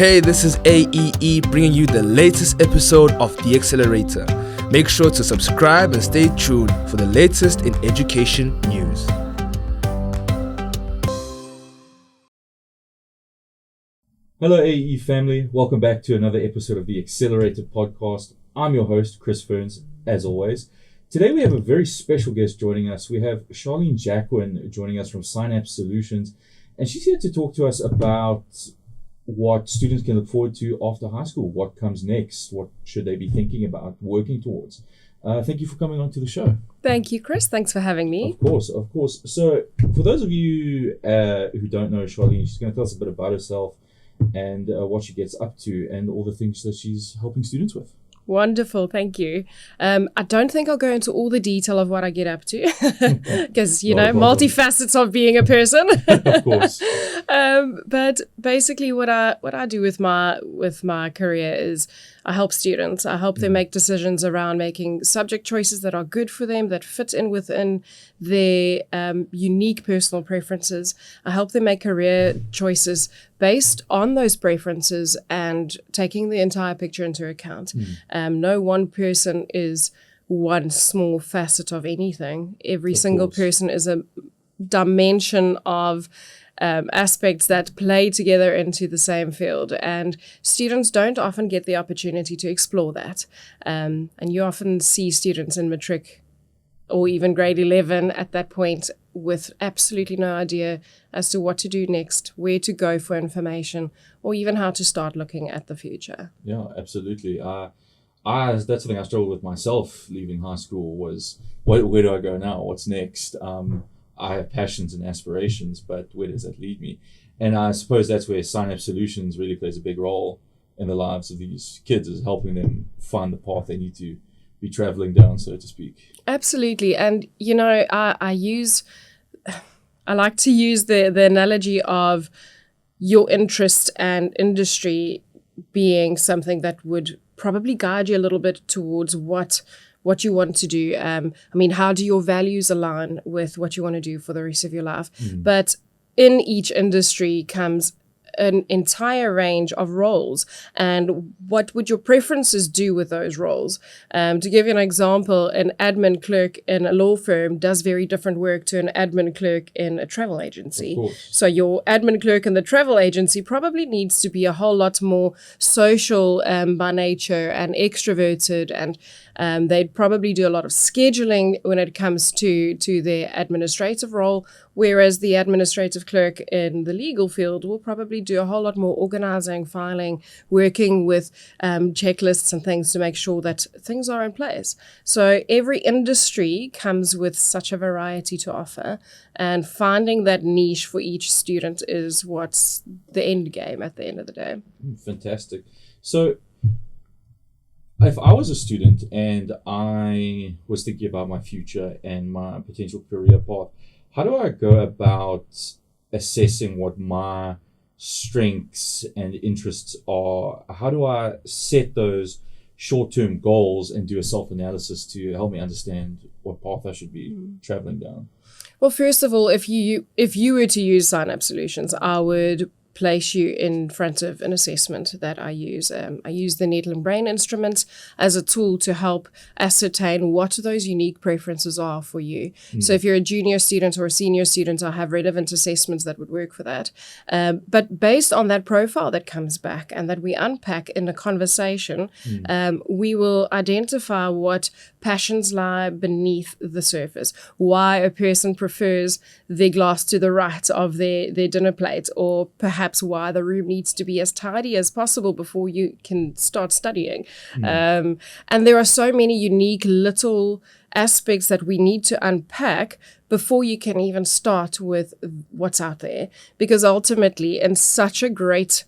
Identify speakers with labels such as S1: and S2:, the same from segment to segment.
S1: Hey, this is AEE bringing you the latest episode of The Accelerator. Make sure to subscribe and stay tuned for the latest in education news.
S2: Hello AE family, welcome back to another episode of the Accelerator podcast. I'm your host, Chris Ferns, as always. Today we have a very special guest joining us. We have Charlene Jacquin joining us from Synapse Solutions, and she's here to talk to us about what students can look forward to after high school, what comes next, what should they be thinking about, working towards. Thank you for coming on to the show.
S3: Thank you, Chris. Thanks for having me.
S2: Of course. So for those of you who don't know Charlene, she's going to tell us a bit about herself and what she gets up to and all the things that she's helping students with.
S3: Wonderful. Thank you. I don't think I'll go into all the detail of what I get up to because, multifacets of being a person.
S2: Of course.
S3: But basically what I do with my career is I help students. I help them make decisions around making subject choices that are good for them, that fit in within their unique personal preferences. I help them make career choices based on those preferences and taking the entire picture into account. No one person is one small facet of anything. Every single person is a dimension of aspects that play together into the same field, and students don't often get the opportunity to explore that. And you often see students in matric or even grade 11 at that point with absolutely no idea as to what to do next, where to go for information, or even how to start looking at the future.
S2: Yeah, absolutely. That's something I struggled with myself leaving high school was, where do I go now? What's next? I have passions and aspirations, but where does that lead me? And I suppose that's where Synapse Solutions really plays a big role in the lives of these kids, is helping them find the path they need to be traveling down, so to speak.
S3: Absolutely. And, I like to use the analogy of your interest and industry being something that would probably guide you a little bit towards what you want to do. How do your values align with what you want to do for the rest of your life? But in each industry comes an entire range of roles, and what would your preferences do with those roles? To give you an example, an admin clerk in a law firm does very different work to an admin clerk in a travel agency. So your admin clerk in the travel agency probably needs to be a whole lot more social by nature and extroverted, and they'd probably do a lot of scheduling when it comes to their administrative role, whereas the administrative clerk in the legal field will probably do a whole lot more organizing, filing, working with checklists and things to make sure that things are in place. So every industry comes with such a variety to offer, and finding that niche for each student is what's the end game at the end of the day.
S2: Fantastic. So if I was a student and I was thinking about my future and my potential career path, how do I go about assessing what my strengths and interests are? How do I set those short-term goals and do a self-analysis to help me understand what path I should be traveling down?
S3: Well, first of all, if you were to use Synapse Solutions, I would place you in front of an assessment that I use. I use the Nettle and Brain instrument as a tool to help ascertain what those unique preferences are for you. So if you're a junior student or a senior student, I have relevant assessments that would work for that. But based on that profile that comes back and that we unpack in a conversation, we will identify what passions lie beneath the surface, why a person prefers their glass to the right of their dinner plate, or perhaps why the room needs to be as tidy as possible before you can start studying. And there are so many unique little aspects that we need to unpack before you can even start with what's out there. Because ultimately, in such a great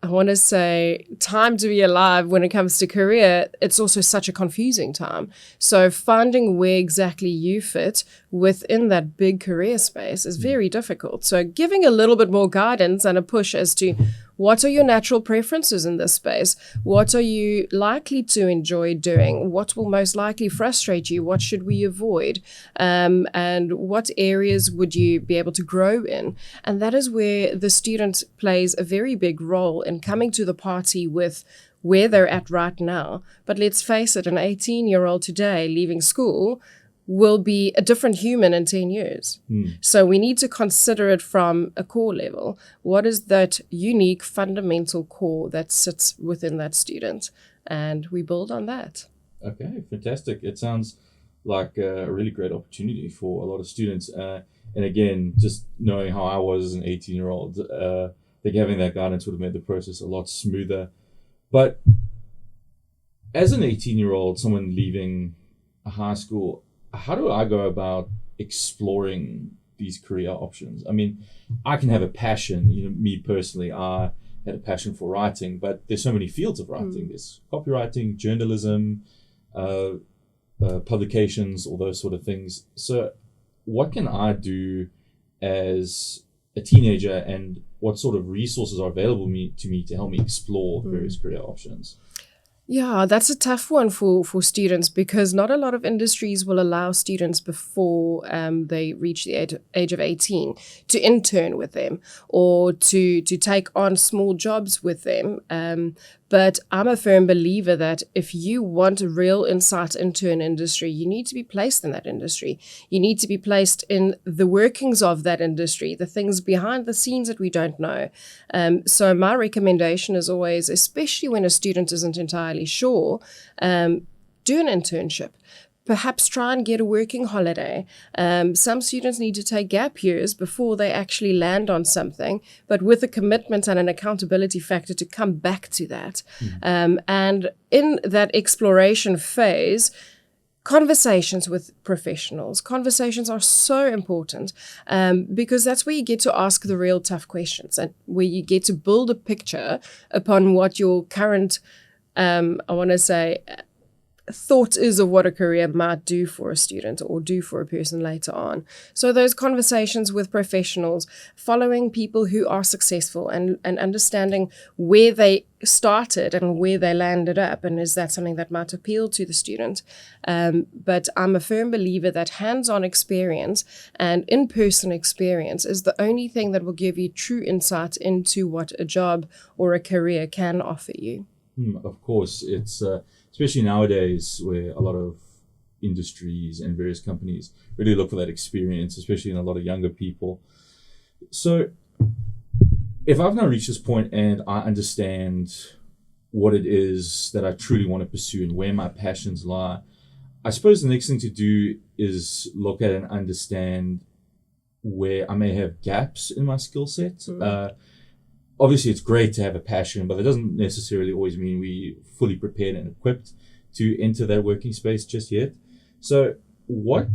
S3: I want to say time to be alive when it comes to career, it's also such a confusing time. So finding where exactly you fit within that big career space is very difficult. So giving a little bit more guidance and a push as to What are your natural preferences in this space? What are you likely to enjoy doing? What will most likely frustrate you? What should we avoid? And what areas would you be able to grow in? And that is where the student plays a very big role in coming to the party with where they're at right now. But let's face it, an 18-year-old today leaving school will be a different human in 10 years. So we need to consider it from a core level. What is that unique fundamental core that sits within that student? And we build on that.
S2: Okay, fantastic. It sounds like a really great opportunity for a lot of students. And again, just knowing how I was as an 18-year-old, I think having that guidance would have made the process a lot smoother. But as an 18-year-old, someone leaving high school, how do I go about exploring these career options? I mean, I can have a passion. Me personally, I had a passion for writing, but there's so many fields of writing. There's copywriting, journalism, publications, all those sort of things. So what can I do as a teenager, and what sort of resources are available to me to help me explore various career options?
S3: Yeah, that's a tough one for students, because not a lot of industries will allow students before they reach the age of 18 to intern with them or to take on small jobs with them. But I'm a firm believer that if you want a real insight into an industry, you need to be placed in that industry. You need to be placed in the workings of that industry, the things behind the scenes that we don't know. So my recommendation is always, especially when a student isn't entirely sure, do an internship. Perhaps try and get a working holiday. Some students need to take gap years before they actually land on something, but with a commitment and an accountability factor to come back to that. And in that exploration phase, conversations with professionals. Conversations are so important because that's where you get to ask the real tough questions and where you get to build a picture upon what your current, thought is of what a career might do for a student or do for a person later on. So those conversations with professionals, following people who are successful and understanding where they started and where they landed up, and is that something that might appeal to the student. But I'm a firm believer that hands-on experience and in-person experience is the only thing that will give you true insight into what a job or a career can offer you.
S2: Of course, it's especially nowadays where a lot of industries and various companies really look for that experience, especially in a lot of younger people. So if I've now reached this point and I understand what it is that I truly want to pursue and where my passions lie, I suppose the next thing to do is look at and understand where I may have gaps in my skill set. Obviously, it's great to have a passion, but it doesn't necessarily always mean we're fully prepared and equipped to enter that working space just yet. So what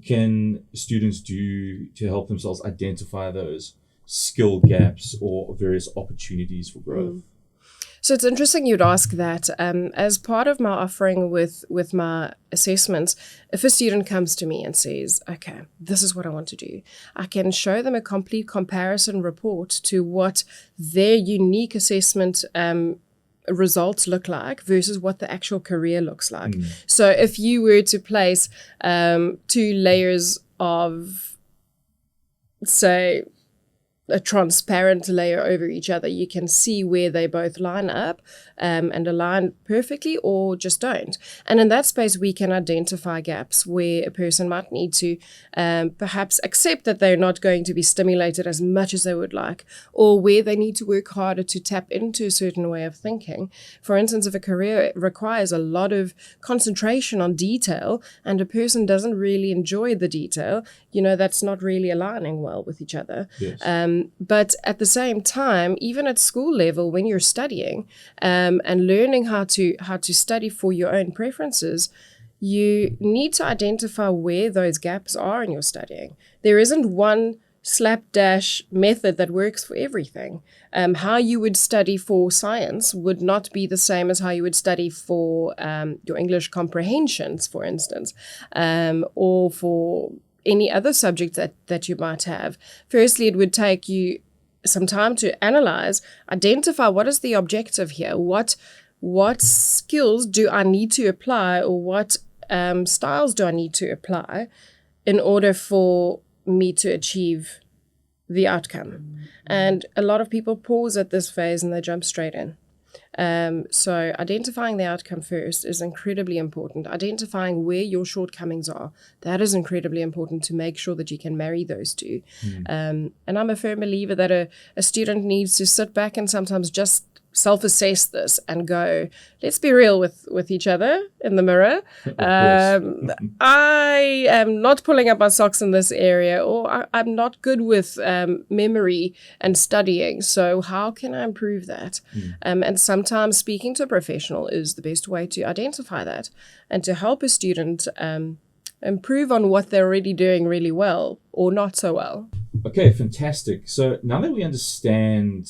S2: can students do to help themselves identify those skill gaps or various opportunities for growth?
S3: So it's interesting you'd ask that. As part of my offering with my assessments, if a student comes to me and says, okay, this is what I want to do, I can show them a complete comparison report to what their unique assessment results look like versus what the actual career looks like. So if you were to place 2 layers of, say, a transparent layer over each other, you can see where they both line up and align perfectly or just don't. And in that space, we can identify gaps where a person might need to perhaps accept that they're not going to be stimulated as much as they would like, or where they need to work harder to tap into a certain way of thinking. For instance, if a career requires a lot of concentration on detail and a person doesn't really enjoy the detail, that's not really aligning well with each other.
S2: Yes.
S3: But at the same time, even at school level, when you're studying and learning how to study for your own preferences, you need to identify where those gaps are in your studying. There isn't one slapdash method that works for everything. How you would study for science would not be the same as how you would study for your English comprehensions, for instance, or for any other subject that you might have. Firstly, it would take you some time to analyze, identify what is the objective here, what skills do I need to apply, or what styles do I need to apply in order for me to achieve the outcome. And a lot of people pause at this phase and they jump straight in. So identifying the outcome first is incredibly important. Identifying where your shortcomings are, that is incredibly important to make sure that you can marry those two. And I'm a firm believer that a student needs to sit back and sometimes just self-assess this and go, let's be real with each other in the mirror. I am not pulling up my socks in this area, or I'm not good with memory and studying. So how can I improve that? And sometimes speaking to a professional is the best way to identify that and to help a student improve on what they're already doing really well or not so well.
S2: Okay, fantastic. So now that we understand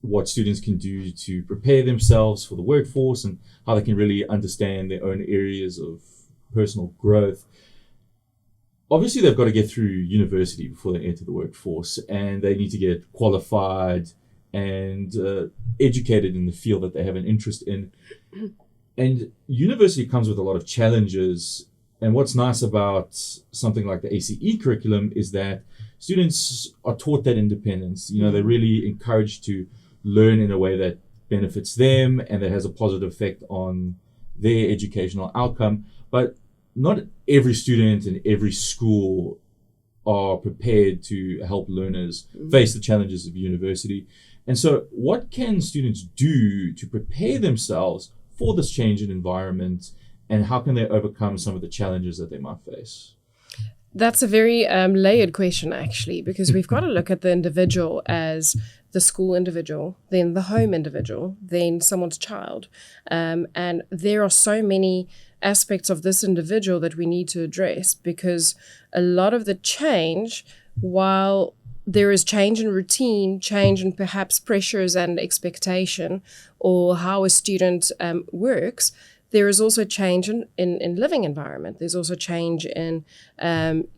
S2: what students can do to prepare themselves for the workforce and how they can really understand their own areas of personal growth. Obviously, they've got to get through university before they enter the workforce, and they need to get qualified and educated in the field that they have an interest in. And university comes with a lot of challenges. And what's nice about something like the ACE curriculum is that students are taught that independence. They're really encouraged to learn in a way that benefits them and that has a positive effect on their educational outcome. But not every student in every school are prepared to help learners face the challenges of university. And so what can students do to prepare themselves for this change in environment, and how can they overcome some of the challenges that they might face?
S3: That's a very layered question, actually, because we've got to look at the individual as the school individual, then the home individual, then someone's child. And there are so many aspects of this individual that we need to address, because a lot of the change, while there is change in routine, change in perhaps pressures and expectation, or how a student works, there is also change in living environment. There's also change in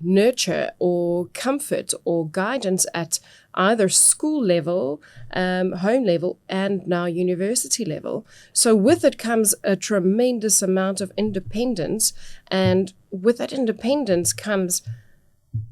S3: nurture or comfort or guidance at either school level, home level, and now university level. So with it comes a tremendous amount of independence, and with that independence comes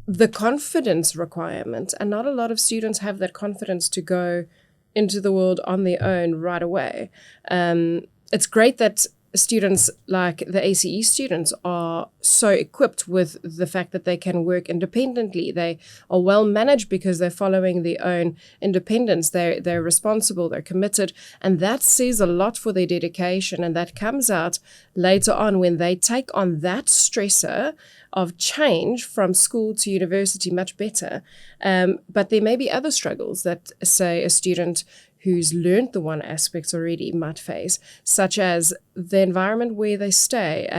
S3: the confidence requirement. And not a lot of students have that confidence to go into the world on their own right away. It's great that students like the ACE students are so equipped with the fact that they can work independently. They are well managed because they're following their own independence. They're responsible, they're committed, and that says a lot for their dedication. And that comes out later on when they take on that stressor of change from school to university much better. But there may be other struggles that, say, a student who's learned the one aspect already might face, such as the environment where they stay,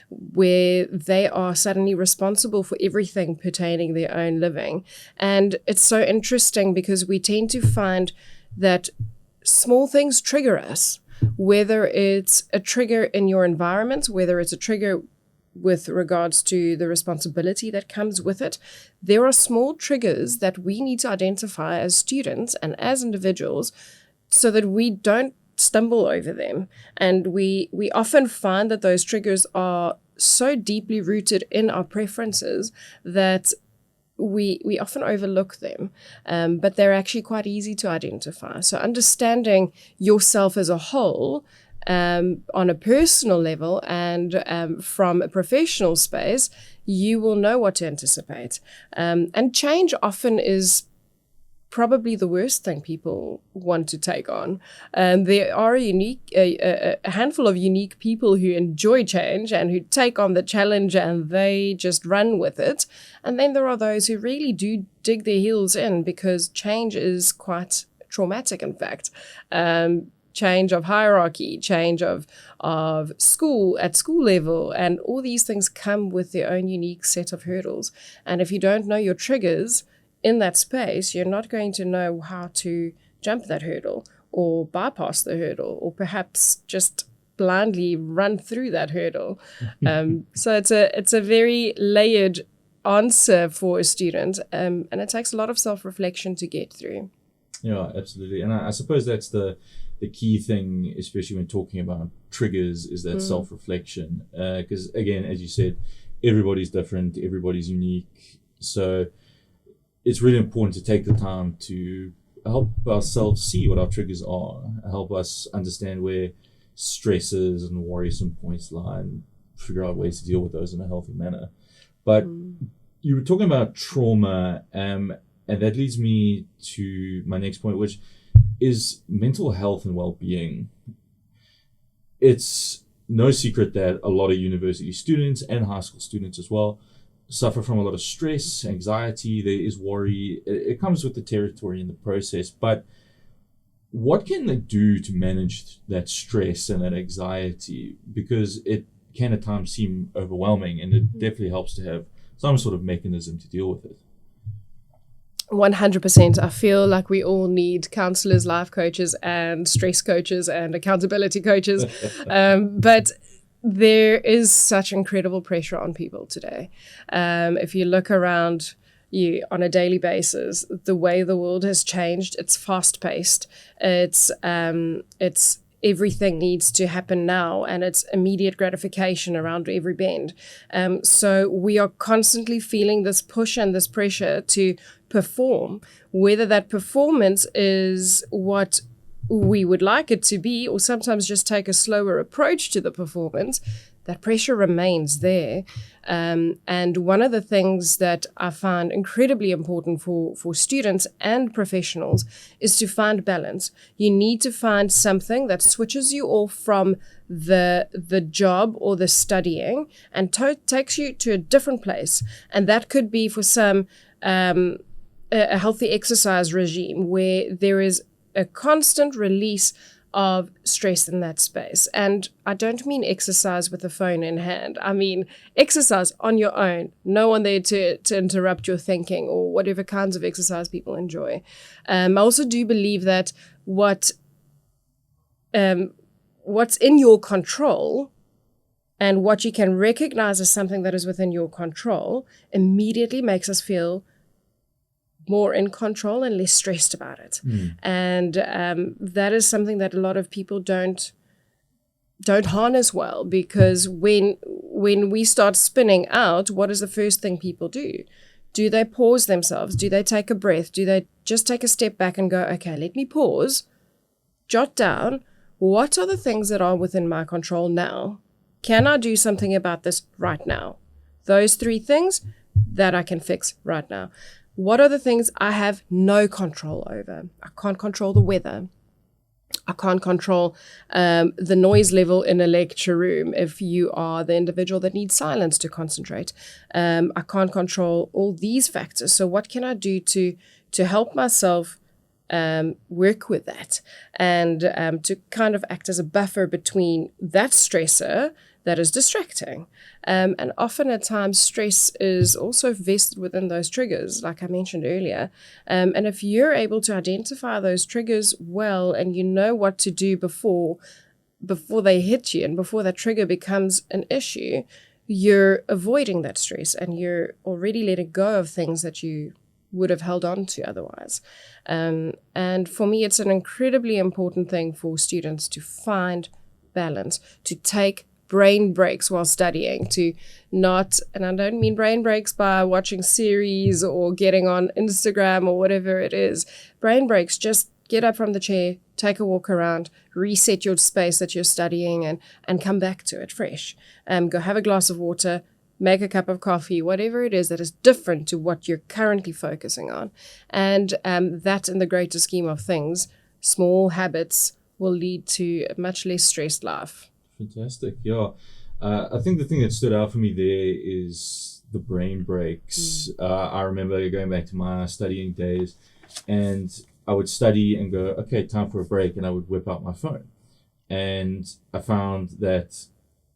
S3: where they are suddenly responsible for everything pertaining their own living. And it's so interesting because we tend to find that small things trigger us, whether it's a trigger in your environment, whether it's a trigger with regards to the responsibility that comes with it. There are small triggers that we need to identify as students and as individuals so that we don't stumble over them. And we often find that those triggers are so deeply rooted in our preferences that we often overlook them, but they're actually quite easy to identify. So understanding yourself as a whole, on a personal level and from a professional space, you will know what to anticipate. And change often is probably the worst thing people want to take on. There are a handful of unique people who enjoy change and who take on the challenge and they just run with it. And then there are those who really do dig their heels in because change is quite traumatic, in fact. Change of hierarchy, change of school at school level, and all these things come with their own unique set of hurdles. And if you don't know your triggers in that space, you're not going to know how to jump that hurdle or bypass the hurdle or perhaps just blindly run through that hurdle. So it's a very layered answer for a student, and it takes a lot of self-reflection to get through.
S2: Yeah, absolutely. And I suppose that's the key thing, especially when talking about triggers, is that self-reflection. Because again, as you said, everybody's different, everybody's unique. So it's really important to take the time to help ourselves see what our triggers are, help us understand where stresses and worrisome points lie, and figure out ways to deal with those in a healthy manner. But you were talking about trauma, and that leads me to my next point, which is mental health and well-being. It's no secret that a lot of university students and high school students as well suffer from a lot of stress, anxiety. There is worry. It comes with the territory in the process. But what can they do to manage that stress and that anxiety? Because it can at times seem overwhelming, and it definitely helps to have some sort of mechanism to deal with it.
S3: 100%. I feel like we all need counselors, life coaches, and stress coaches, and accountability coaches. But there is such incredible pressure on people today. If you look around you on a daily basis, the way the world has changed, it's fast-paced. It's everything needs to happen now, and it's immediate gratification around every bend. So we are constantly feeling this push and this pressure to perform, whether that performance is what we would like it to be, or sometimes just take a slower approach to the performance. That pressure remains there. And one of the things that I find incredibly important for students and professionals is to find balance. You need to find something that switches you off from the job or the studying and takes you to a different place. And that could be for some a healthy exercise regime where there is a constant release of stress in that space. And I don't mean exercise with a phone in hand. I mean exercise on your own, no one there to interrupt your thinking, or whatever kinds of exercise people enjoy. I also do believe that what's in your control and what you can recognize as something that is within your control immediately makes us feel more in control and less stressed about it. And that is something that a lot of people don't harness well, because when we start spinning out, what is the first thing people do? Do they pause themselves? Do they take a breath? Do they just take a step back and go, okay, let me pause, jot down, what are the things that are within my control now? Can I do something about this right now? Those 3 things that I can fix right now. What are the things I have no control over? I can't control the weather. I can't control the noise level in a lecture room if you are the individual that needs silence to concentrate. I can't control all these factors. So what can I do to help myself work with that, and to kind of act as a buffer between that stressor that is distracting. And often at times stress is also vested within those triggers, like I mentioned earlier. And if you're able to identify those triggers well, and you know what to do before they hit you and before that trigger becomes an issue, you're avoiding that stress, and you're already letting go of things that you would have held on to otherwise. And for me, it's an incredibly important thing for students to find balance, to take brain breaks while studying, to not, and I don't mean brain breaks by watching series or getting on Instagram or whatever it is. Brain breaks, just get up from the chair, take a walk around, reset your space that you're studying, and come back to it fresh. Go have a glass of water, make a cup of coffee, whatever it is that is different to what you're currently focusing on. And that, in the greater scheme of things, small habits will lead to a much less stressed life.
S2: Fantastic. Yeah. I think the thing that stood out for me there is the brain breaks. I remember going back to my studying days, and I would study and go, okay, time for a break, and I would whip out my phone. And I found that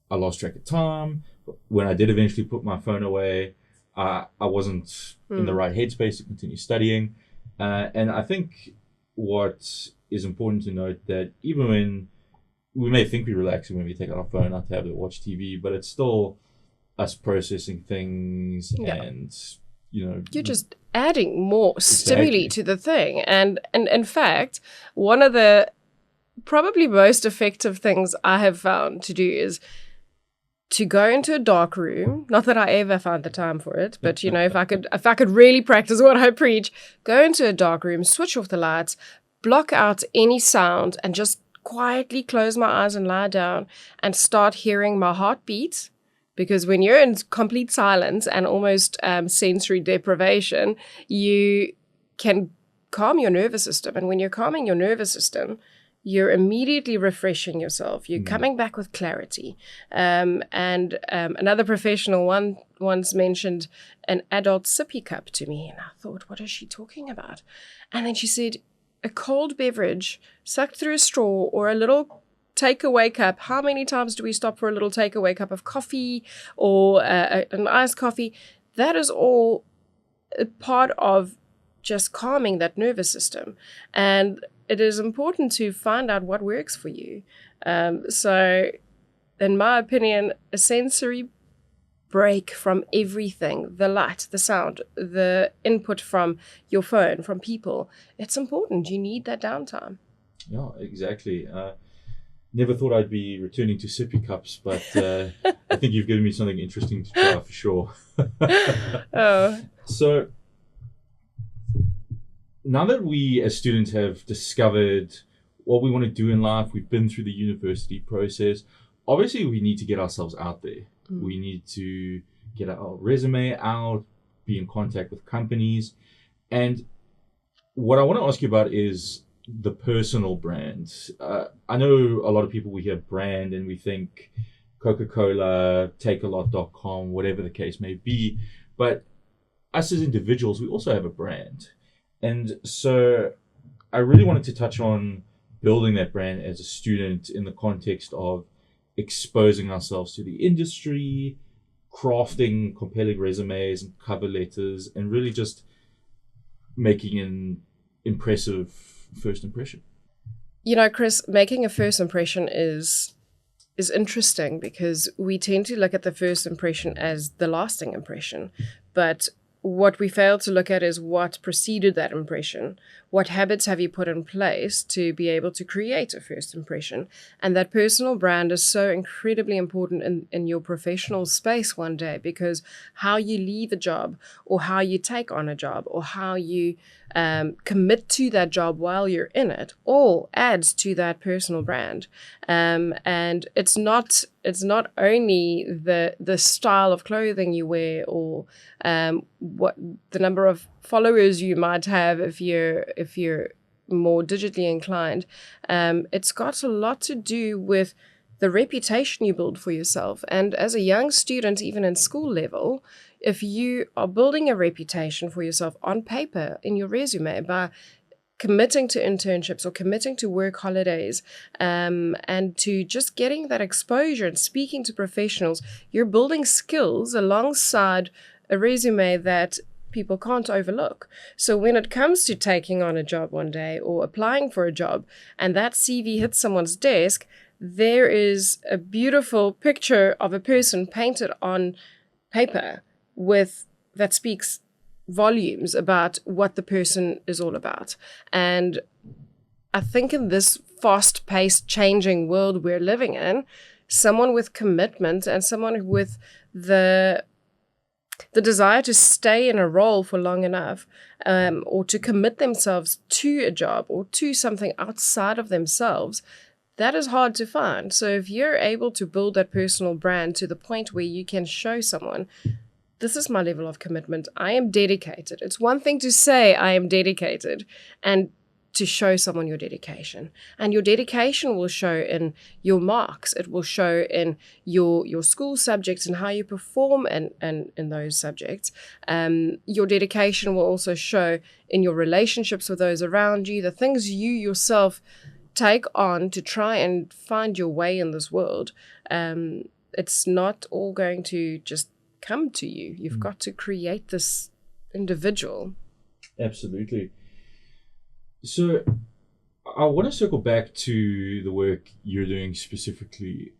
S2: I lost track of time. When I did eventually put my phone away, I wasn't in the right headspace to continue studying. And I think what is important to note that even when we may think we're relaxing when we take out our phone, our tablet, watch TV, but it's still us processing things and,
S3: You're just adding more stimuli to the thing. And in fact, one of the probably most effective things I have found to do is to go into a dark room. Not that I ever found the time for it, but if I could really practice what I preach, go into a dark room, switch off the lights, block out any sound, and just quietly close my eyes and lie down and start hearing my heartbeat. Because when you're in complete silence and almost sensory deprivation, you can calm your nervous system. And when you're calming your nervous system, you're immediately refreshing yourself. You're coming back with clarity. Another professional once mentioned an adult sippy cup to me. And I thought, what is she talking about? And then she said, a cold beverage sucked through a straw or a little takeaway cup. How many times do we stop for a little takeaway cup of coffee or an iced coffee? That is all a part of just calming that nervous system. And it is important to find out what works for you. So, in my opinion, a sensory break from everything, the light, the sound, the input from your phone, from people, it's important. You need that downtime.
S2: Yeah, exactly. Never thought I'd be returning to sippy cups, but I think you've given me something interesting to try for sure.
S3: Oh.
S2: So, now that we as students have discovered what we want to do in life, we've been through the university process, obviously we need to get ourselves out there. We need to get our resume out, be in contact with companies. And what I want to ask you about is the personal brand. I know a lot of people, we hear brand and we think Coca-Cola, takealot.com, whatever the case may be. But us as individuals, we also have a brand. And so I really wanted to touch on building that brand as a student in the context of exposing ourselves to the industry, crafting compelling resumes and cover letters, and really just making an impressive first impression.
S3: Chris, making a first impression is interesting because we tend to look at the first impression as the lasting impression. But what we fail to look at is what preceded that impression. What habits have you put in place to be able to create a first impression? And that personal brand is so incredibly important in your professional space one day, because how you leave a job or how you take on a job or how you commit to that job while you're in it all adds to that personal brand. And it's not only the style of clothing you wear or what the number of followers you might have if you're more digitally inclined. It's got a lot to do with the reputation you build for yourself. And as a young student, even in school level, if you are building a reputation for yourself on paper in your resume by committing to internships or committing to work holidays, and to just getting that exposure and speaking to professionals, you're building skills alongside a resume that people can't overlook. So when it comes to taking on a job one day or applying for a job and that CV hits someone's desk, there is a beautiful picture of a person painted on paper that speaks volumes about what the person is all about. And I think in this fast-paced, changing world we're living in, someone with commitment and someone with the desire to stay in a role for long enough, or to commit themselves to a job or to something outside of themselves, that is hard to find. So if you're able to build that personal brand to the point where you can show someone, this is my level of commitment. I am dedicated. It's one thing to say I am dedicated and to show someone your dedication. And your dedication will show in your marks. It will show in your school subjects and how you perform in those subjects. Your dedication will also show in your relationships with those around you, the things you yourself take on to try and find your way in this world. It's not all going to just come to you. You've got to create this individual.
S2: Absolutely. So I want to circle back to the work you're doing specifically.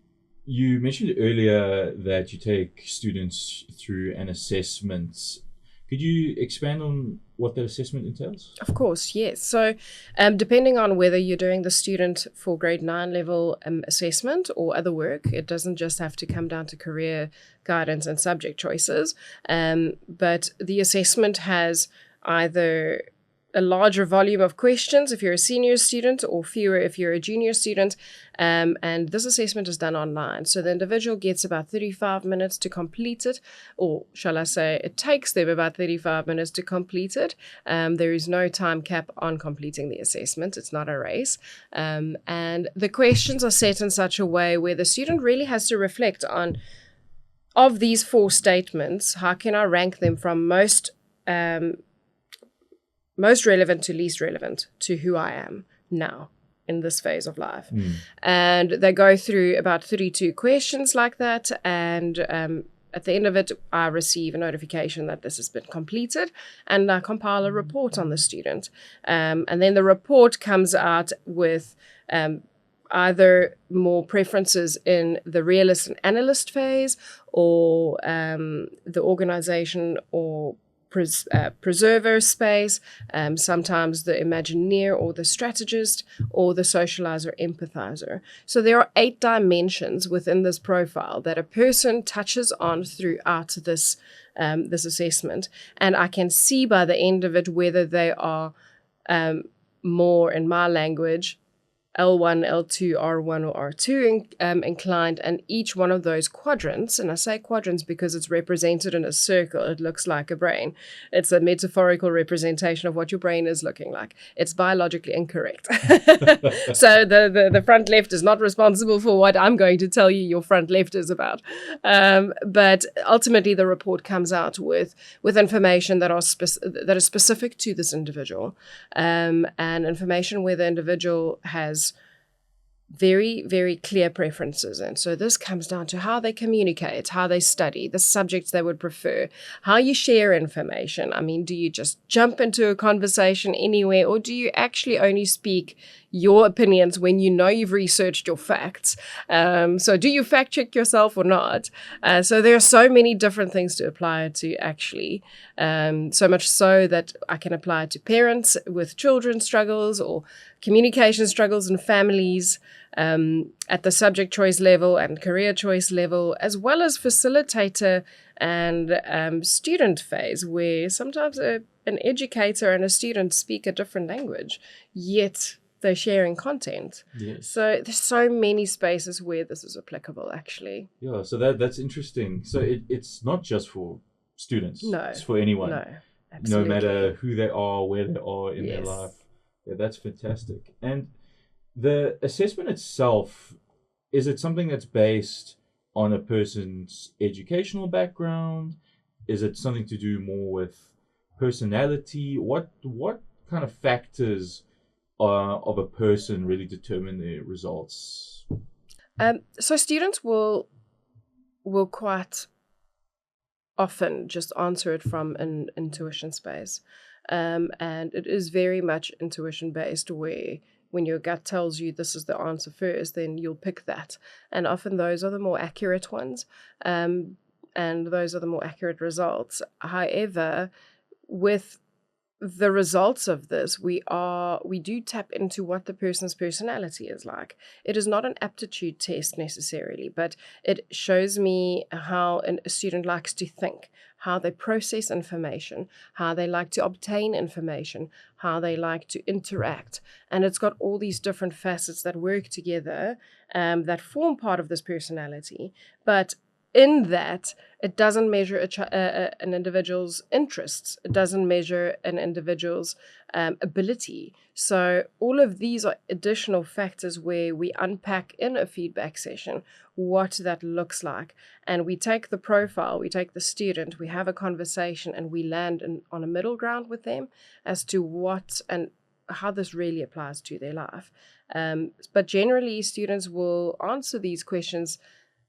S2: You mentioned earlier that you take students through an assessment Could you expand on what that assessment entails?
S3: Of course, yes. So, depending on whether you're doing the student for grade 9 level assessment or other work, it doesn't just have to come down to career guidance and subject choices. But the assessment has either a larger volume of questions if you're a senior student or fewer if you're a junior student. And this assessment is done online. So the individual gets about 35 minutes to complete it, or shall I say, it takes them about 35 minutes to complete it. There is no time cap on completing the assessment. It's not a race. And the questions are set in such a way where the student really has to reflect on, of these 4 statements, how can I rank them from most relevant to least relevant to who I am now in this phase of life. And they go through about 32 questions like that. And at the end of it, I receive a notification that this has been completed, and I compile a report on the student. And then the report comes out with either more preferences in the realist and analyst phase, or the organization or preserver space, sometimes the imagineer or the strategist, or the socializer empathizer. So there are 8 dimensions within this profile that a person touches on throughout this assessment, and I can see by the end of it whether they are more, in my language, L1, L2, R1, or R2 inclined, and each one of those quadrants, and I say quadrants because it's represented in a circle, it looks like a brain. It's a metaphorical representation of what your brain is looking like. It's biologically incorrect. So the front left is not responsible for what I'm going to tell you your front left is about. But ultimately the report comes out with information that is specific to this individual, and information where the individual has very, very clear preferences. And so this comes down to how they communicate, how they study, the subjects they would prefer, how you share information. I mean, do you just jump into a conversation anywhere, or do you actually only speak your opinions when you know you've researched your facts? So do you fact check yourself or not? So there are so many different things to apply it to, actually. So much so that I can apply it to parents with children struggles or communication struggles in families, at the subject choice level and career choice level, as well as facilitator and student phase, where sometimes an educator and a student speak a different language, yet they're sharing content.
S2: Yes.
S3: So there's so many spaces where this is applicable, actually.
S2: Yeah, so that's interesting. So it's not just for students.
S3: No.
S2: It's for anyone.
S3: No, absolutely.
S2: No matter who they are, where they are in their
S3: Yes.
S2: life. Yeah, that's fantastic. And the assessment itself, is it something that's based on a person's educational background? Is it something to do more with personality? What kind of factors of a person really determine their results?
S3: So students will quite often just answer it from an intuition space. And it is very much intuition based, where when your gut tells you this is the answer first, then you'll pick that. And often those are the more accurate ones, and those are the more accurate results. However, with the results of this, we do tap into what the person's personality is like. It is not an aptitude test necessarily, but it shows me how a student likes to think, how they process information, how they like to obtain information, how they like to interact. And it's got all these different facets that work together, that form part of this personality. But in that, it doesn't measure an individual's interests. It doesn't measure an individual's ability. So all of these are additional factors where we unpack in a feedback session what that looks like. And we take the profile, we take the student, we have a conversation, and we land on a middle ground with them as to what and how this really applies to their life. But generally, students will answer these questions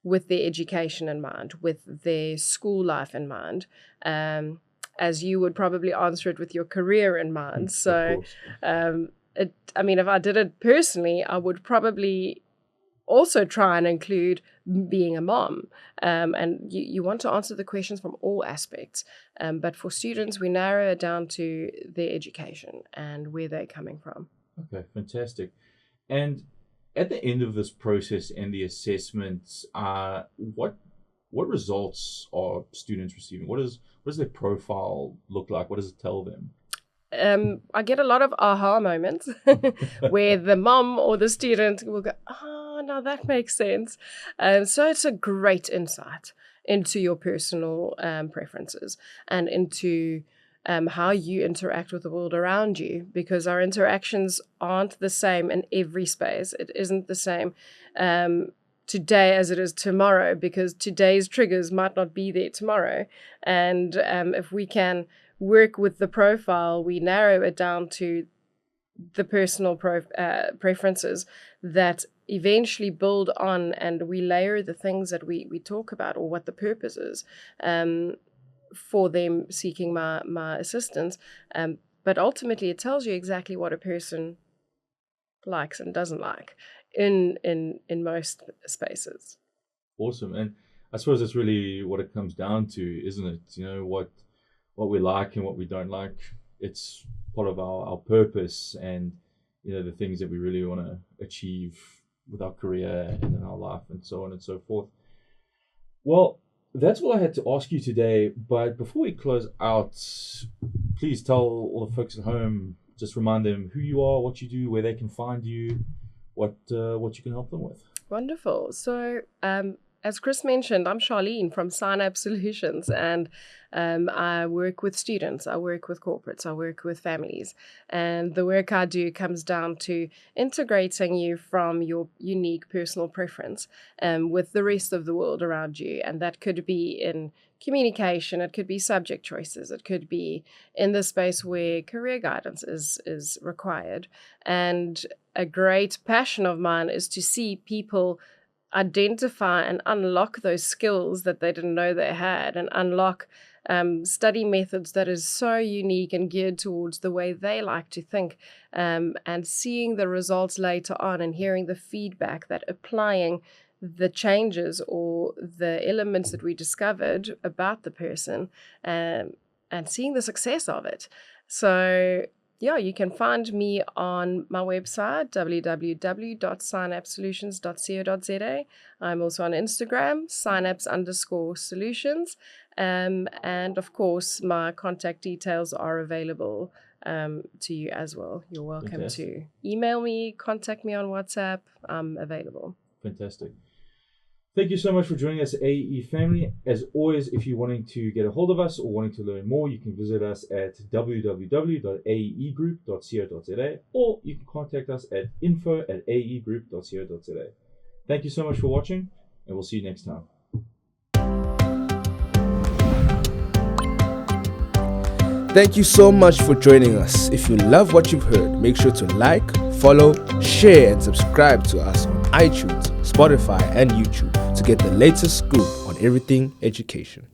S3: with their education in mind, with their school life in mind, as you would probably answer it with your career in mind. So, if I did it personally, I would probably also try and include being a mom. And you want to answer the questions from all aspects. But for students, we narrow it down to their education and where they're coming from.
S2: Okay, fantastic. And at the end of this process and the assessments, what results are students receiving? What does their profile look like? What does it tell them?
S3: I get a lot of aha moments where the mom or the student will go, oh, now that makes sense. So it's a great insight into your personal preferences and into how you interact with the world around you, because our interactions aren't the same in every space. It isn't the same today as it is tomorrow, because today's triggers might not be there tomorrow. And if we can work with the profile, we narrow it down to the personal preferences that eventually build on, and we layer the things that we talk about, or what the purpose is for them seeking my assistance. But ultimately, it tells you exactly what a person likes and doesn't like in most spaces.
S2: Awesome. And I suppose that's really what it comes down to, isn't it? You know, what we like and what we don't like. It's part of our purpose, and the things that we really want to achieve with our career and in our life, and so on and so forth. Well, that's all I had to ask you today. But before we close out, please tell all the folks at home, just remind them who you are, what you do, where they can find you, what you can help them with.
S3: Wonderful. So as Chris mentioned, I'm Charlene from Sign Up Solutions, and I work with students, I work with corporates, I work with families. And the work I do comes down to integrating you from your unique personal preference with the rest of the world around you. And that could be in communication, it could be subject choices, it could be in the space where career guidance is required. And a great passion of mine is to see people identify and unlock those skills that they didn't know they had, and unlock study methods that is so unique and geared towards the way they like to think, and seeing the results later on and hearing the feedback that applying the changes or the elements that we discovered about the person, and seeing the success of it. So yeah, you can find me on my website, www.synapsolutions.co.za. I'm also on Instagram, synapse_solutions. And of course, my contact details are available to you as well. You're welcome to email me, contact me on WhatsApp. I'm available.
S2: Fantastic. Thank you so much for joining us, AE family. As always, if you're wanting to get a hold of us or wanting to learn more, you can visit us at www.aegroup.co.za, or you can contact us at info@aegroup.co.za. Thank you so much for watching, and we'll see you next time.
S1: Thank you so much for joining us. If you love what you've heard, make sure to like, follow, share, and subscribe to us on iTunes, Spotify, and YouTube to get the latest scoop on everything education.